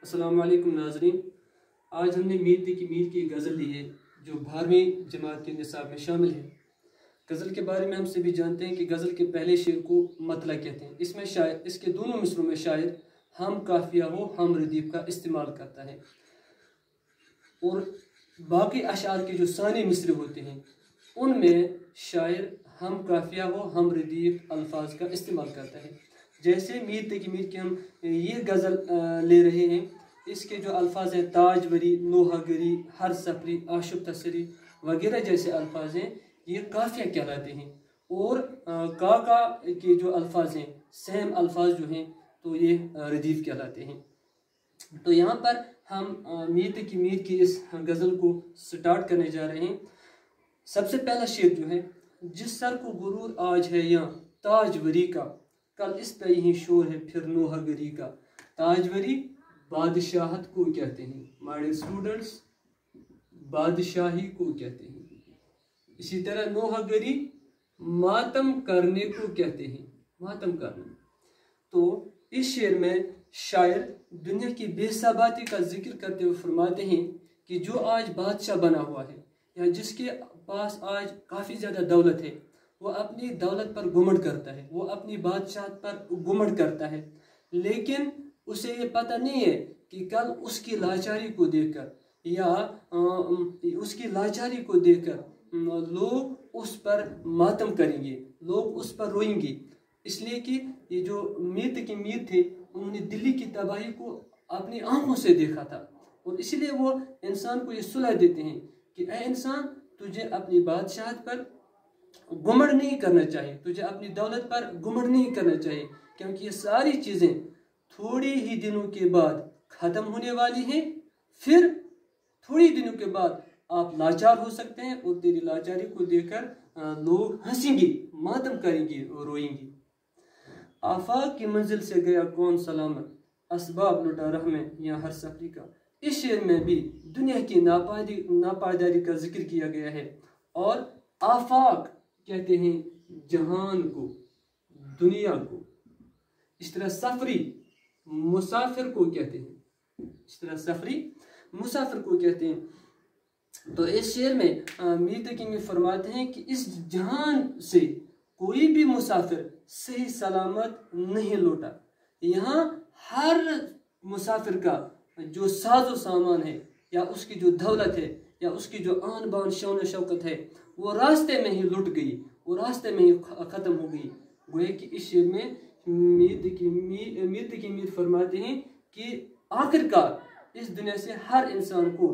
السلام علیکم ناظرین، آج ہم نے میر کی میر کی غزل لی ہے جو 12ویں جماعت کے نصاب میں شامل ہے۔ غزل کے بارے میں ہم سبھی جانتے ہیں کہ غزل کے پہلے شعر کو مطلع کہتے ہیں۔ اس میں شاعر اس کے دونوں مصروں میں شاعر ہم قافیہ و ہم ردیف کا استعمال کرتا ہے، اور باقی اشعار کے جو ثانی مصرے ہوتے ہیں ان میں شاعر ہم قافیہ و ہم ردیف الفاظ کا استعمال کرتا ہے۔ جیسے میر کی میر کے ہم یہ غزل لے رہے ہیں، اس کے جو الفاظ ہیں تاجوری، نوحہ گری، ہر سفری، آشفتہ سری وغیرہ جیسے الفاظ ہیں، یہ قافیہ کہلاتے ہیں، اور کا کے جو الفاظ ہیں سیم الفاظ جو ہیں تو یہ ردیف کہلاتے ہیں۔ تو یہاں پر ہم میر کی میر کی اس غزل کو سٹارٹ کرنے جا رہے ہیں۔ سب سے پہلا شعر جو ہے، جس سر کو غرور آج ہے یہاں تاجوری کا، کل اس پہ یہی شور ہے پھر نوحہ گری کا۔ تاجوری بادشاہت کو کہتے ہیں، ماڈل اسٹوڈنٹس، بادشاہی کو کہتے ہیں۔ اسی طرح نوحہ گری ماتم کرنے کو کہتے ہیں، ماتم کرنا۔ تو اس شعر میں شاعر دنیا کی بے ثباتی کا ذکر کرتے ہوئے فرماتے ہیں کہ جو آج بادشاہ بنا ہوا ہے یا جس کے پاس آج کافی زیادہ دولت ہے، وہ اپنی دولت پر گھمنڈ کرتا ہے، وہ اپنی بادشاہت پر گھمنڈ کرتا ہے، لیکن اسے یہ پتہ نہیں ہے کہ کل اس کی لاچاری کو دیکھ کر یا اس کی لاچاری کو دیکھ کر لوگ اس پر ماتم کریں گے، لوگ اس پر روئیں گے۔ اس لیے کہ یہ جو میر کی میر تھے، انہوں نے دلی کی تباہی کو اپنی آنکھوں سے دیکھا تھا، اور اسی لیے وہ انسان کو یہ صلح دیتے ہیں کہ اے انسان، تجھے اپنی بادشاہت پر گھمنڈ نہیں کرنا چاہیے، تجھے اپنی دولت پر گھمنڈ نہیں کرنا چاہیے، کیونکہ یہ ساری چیزیں تھوڑی ہی دنوں کے بعد ختم ہونے والی ہیں، پھر تھوڑی دنوں کے بعد آپ لاچار ہو سکتے ہیں، اور تیری لاچاری کو دیکھ کر لوگ ہنسیں گے، ماتم کریں گے اور روئیں گے۔ آفاق کی منزل سے گیا کون سلامت، اسباب لٹا رہ میں یا ہر سفری کا۔ اس شعر میں بھی دنیا کی ناپائیداری کا ذکر کیا گیا ہے، اور آفاق کہتے ہیں جہان کو، دنیا کو۔ اس طرح سفری مسافر کو کہتے ہیں، اس طرح سفری مسافر کو کہتے ہیں۔ تو اس شعر میں میر کی میر فرماتے ہیں کہ اس جہان سے کوئی بھی مسافر صحیح سلامت نہیں لوٹا۔ یہاں ہر مسافر کا جو ساز و سامان ہے، یا اس کی جو دولت ہے، یا اس کی جو آن بان شان و شوکت ہے، وہ راستے میں ہی لٹ گئی، وہ راستے میں ہی ختم ہو گئی۔ گویا کہ اس شعر میں میر کی میر فرماتے ہیں کہ آخرکار اس دنیا سے ہر انسان کو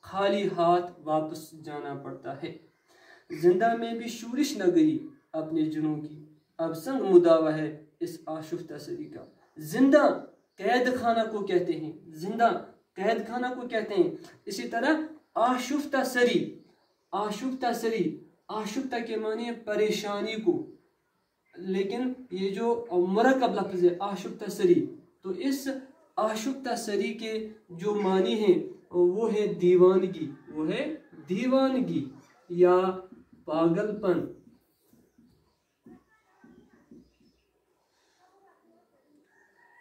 خالی ہاتھ واپس جانا پڑتا ہے۔ زندہ میں بھی شورش نہ گئی اپنے جنوں کی، اب سنگ مداوا ہے اس آشفتہ سری کا۔ زندہ قید خانہ کو کہتے ہیں، زندہ قید خانہ کو کہتے ہیں۔ اسی طرح آشفتہ سری، آشفتہ سری، آشفتہ کے معنی ہے پریشانی کو، لیکن یہ جو مرکب لفظ ہے آشفتہ سری، تو اس آشفتہ سری کے جو معنی ہیں وہ ہے دیوانگی، وہ ہے دیوانگی یا پاگل پن۔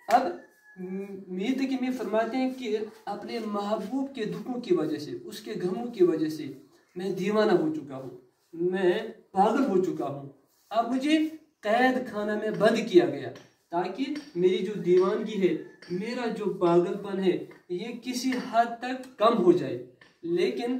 اب میر کی میر فرماتے ہیں کہ اپنے محبوب کے دکھوں کی وجہ سے، اس کے غموں کی وجہ سے میں دیوانہ ہو چکا ہوں، میں پاگل ہو چکا ہوں۔ اب مجھے قید خانہ میں بند کیا گیا تاکہ میری جو دیوانگی ہے، میرا جو پاگل پن ہے، یہ کسی حد تک کم ہو جائے۔ لیکن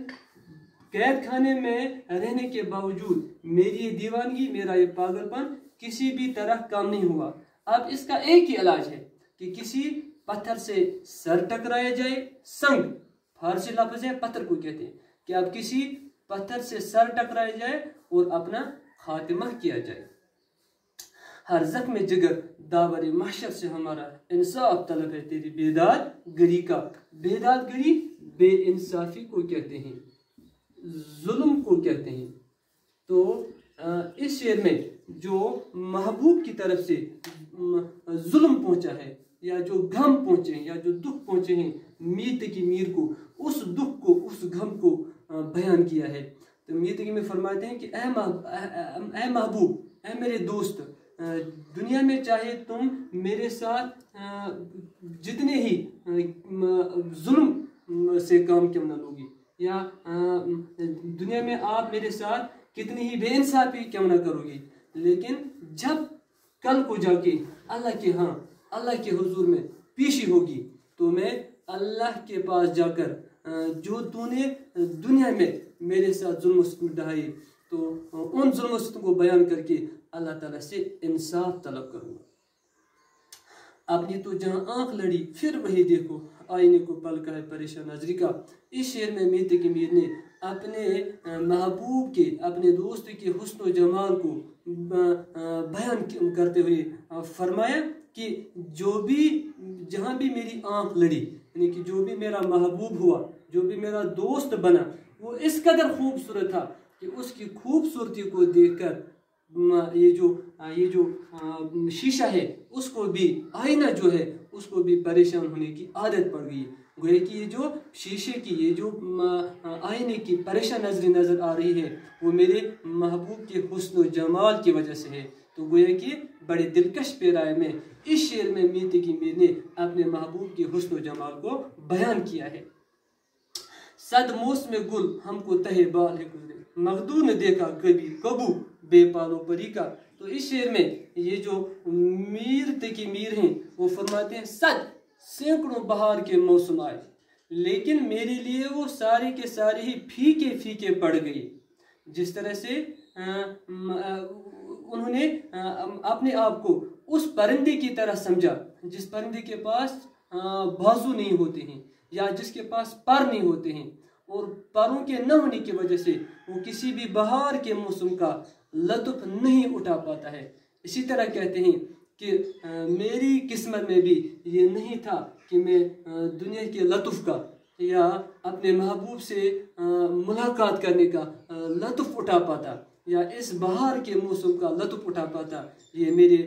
قید خانے میں رہنے کے باوجود میری یہ دیوانگی، میرا یہ پاگل پن کسی بھی طرح کم نہیں ہوا۔ اب اس کا ایک ہی علاج ہے کہ کسی پتھر سے سر ٹکرایا جائے۔ سنگ فارسی لفظ ہے، پتھر کو کہتے ہیں، کہ اب کسی پتھر سے سر ٹکرایا جائے اور اپنا خاتمہ کیا جائے۔ ہر زخم جگر داور محشر سے ہمارا انصاف طلب ہے تیری بیداد گری کا۔ بیداد گری بے انصافی کو کہتے ہیں، ظلم کو کہتے ہیں۔ تو اس شعر میں جو محبوب کی طرف سے ظلم پہنچا ہے، یا جو غم پہنچے ہیں، یا جو دکھ پہنچے ہیں میر کی میر کو، اس دکھ کو، اس غم کو بیان کیا ہے۔ تو میر کی میر فرماتے ہیں کہ اے محبوب، اے میرے دوست، دنیا میں چاہے تم میرے ساتھ جتنے ہی ظلم سے کام کیوں نہ لوگی، یا دنیا میں آپ میرے ساتھ کتنی ہی بے انصافی کیوں نہ کرو گی، لیکن جب کل کو جا کے اللہ کے حضور میں پیشی ہوگی تو میں اللہ کے پاس جا کر جو تو نے دنیا میں میرے ساتھ ظلم و ستم ڈھائے تو ان ظلم و ستم کو بیان کر کے اللہ تعالیٰ سے انصاف طلب کروں گا۔ اپنی تو جہاں آنکھ لڑی پھر وہی دیکھو، آئینے کو پلکا ہے پریشان نظری کا۔ اس شعر میں میر تقی میر نے اپنے محبوب کے، اپنے دوست کے حسن و جمال کو بیان کرتے ہوئے فرمایا کہ جہاں بھی میری آنکھ لڑی، یعنی کہ جو بھی میرا محبوب ہوا، جو بھی میرا دوست بنا، وہ اس قدر خوبصورت تھا کہ اس کی خوبصورتی کو دیکھ کر یہ جو شیشہ ہے اس کو بھی، آئینہ جو ہے اس کو بھی پریشان ہونے کی عادت پڑ گئی۔ گویا کہ یہ جو شیشے کی، یہ جو آئینے کی پریشان نظری نظر آ رہی ہے وہ میرے محبوب کے حسن و جمال کی وجہ سے ہے۔ تو گویا کہ بڑے دلکش پیرائے میں اس شعر میں میر تقی میر نے اپنے محبوب کے حسن و جمال کو بیان کیا ہے۔ صد موسم گل ہم کو تہ بال ہے گزرے، مغدو نے دیکھا کبھی کبو بے پالو پری کا۔ تو اس شعر میں یہ جو میر تقی میر ہیں وہ فرماتے ہیں سینکڑوں بہار کے موسم آئے لیکن میرے لیے وہ سارے کے سارے ہی پھیکے پھیکے پڑ گئے۔ جس طرح سے انہوں نے اپنے آپ کو اس پرندے کی طرح سمجھا جس پرندے کے پاس بازو نہیں ہوتے ہیں یا جس کے پاس پر نہیں ہوتے ہیں، اور پروں کے نہ ہونے کی وجہ سے وہ کسی بھی بہار کے موسم کا لطف نہیں اٹھا پاتا ہے۔ اسی طرح کہتے ہیں کہ میری قسمت میں بھی یہ نہیں تھا کہ میں دنیا کے لطف کا یا اپنے محبوب سے ملاقات کرنے کا لطف اٹھا پاتا یا اس بہار کے موسم کا لطف اٹھا پاتا، یہ میرے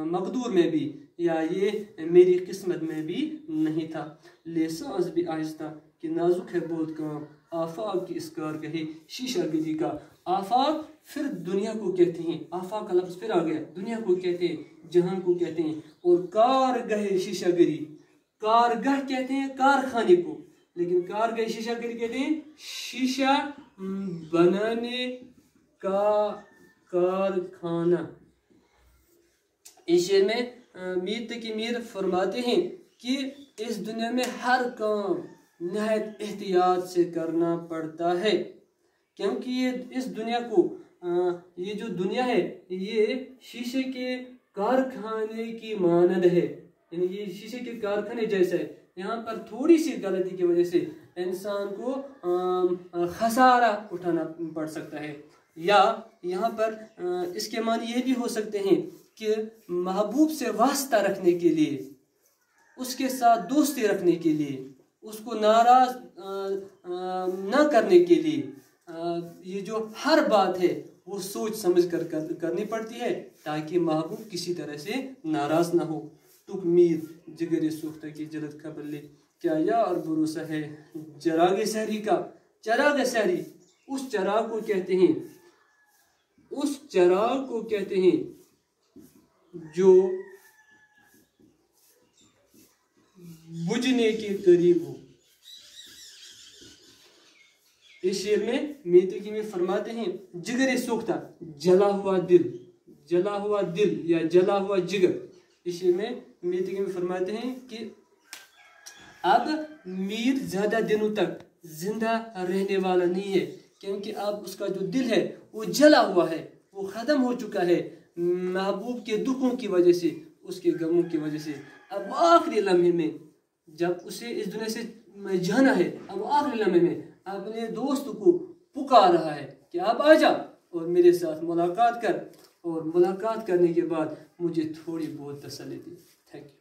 مقدور میں بھی یا یہ میری قسمت میں بھی نہیں تھا۔ لیسانس بھی آہستہ کہ نازک ہے بہت کام، آفاق کی اس کارگاہ شیشہ گری کا۔ آفاق پھر دنیا کو کہتے ہیں، آفاق کا لفظ پھر آ گیا، دنیا کو کہتے ہیں، جہاں کو کہتے ہیں، اور کارگاہ شیشہ گری، کارگاہ کہتے ہیں کارخانے کو، لیکن کارگاہ شیشہ گری کہتے ہیں شیشہ بنانے کا کارخانہ۔ اس شعر میں میر تقی میر فرماتے ہیں کہ اس دنیا میں ہر کام نہایت احتیاط سے کرنا پڑتا ہے، کیونکہ یہ اس دنیا کو یہ جو دنیا ہے یہ شیشے کے کارخانے کی مانند ہے، یعنی یہ شیشے کے کارخانے جیسا ہے۔ یہاں پر تھوڑی سی غلطی کی وجہ سے انسان کو خسارہ اٹھانا پڑ سکتا ہے، یا یہاں پر اس کے معنی یہ بھی ہو سکتے ہیں کہ محبوب سے واسطہ رکھنے کے لیے، اس کے ساتھ دوستی رکھنے کے لیے، اس کو ناراض نہ کرنے کے لیے یہ جو ہر بات ہے وہ سوچ سمجھ کر کرنی پڑتی ہے تاکہ محبوب کسی طرح سے ناراض نہ ہو۔ تک میر جگر سوختہ کی جلد خبر لے، کیا یار بھروسہ ہے چراغ سحری کا۔ چراغ سحری اس چراغ کو کہتے ہیں، اس چراغ کو کہتے ہیں جو بجھنے کے قریب ہو۔ اس شعر میں میر تقی میر فرماتے ہیں جگر سوختہ، جلا ہوا دل، جلا ہوا دل یا جلا ہوا جگر۔ اس شعر میں میر تقی میر فرماتے ہیں کہ اب میر زیادہ دنوں تک زندہ رہنے والا نہیں ہے، کیونکہ اب اس کا جو دل ہے وہ جلا ہوا ہے، وہ ختم ہو چکا ہے محبوب کے دکھوں کی وجہ سے، اس کے غموں کی وجہ سے۔ اب آخری لمحے میں جب اسے اس دنیا سے جانا ہے، اب آخری لمحے میں اپنے دوست کو پکار رہا ہے کہ اب آ جا اور میرے ساتھ ملاقات کر، اور ملاقات کرنے کے بعد مجھے تھوڑی بہت تسلی دی۔ Thank you.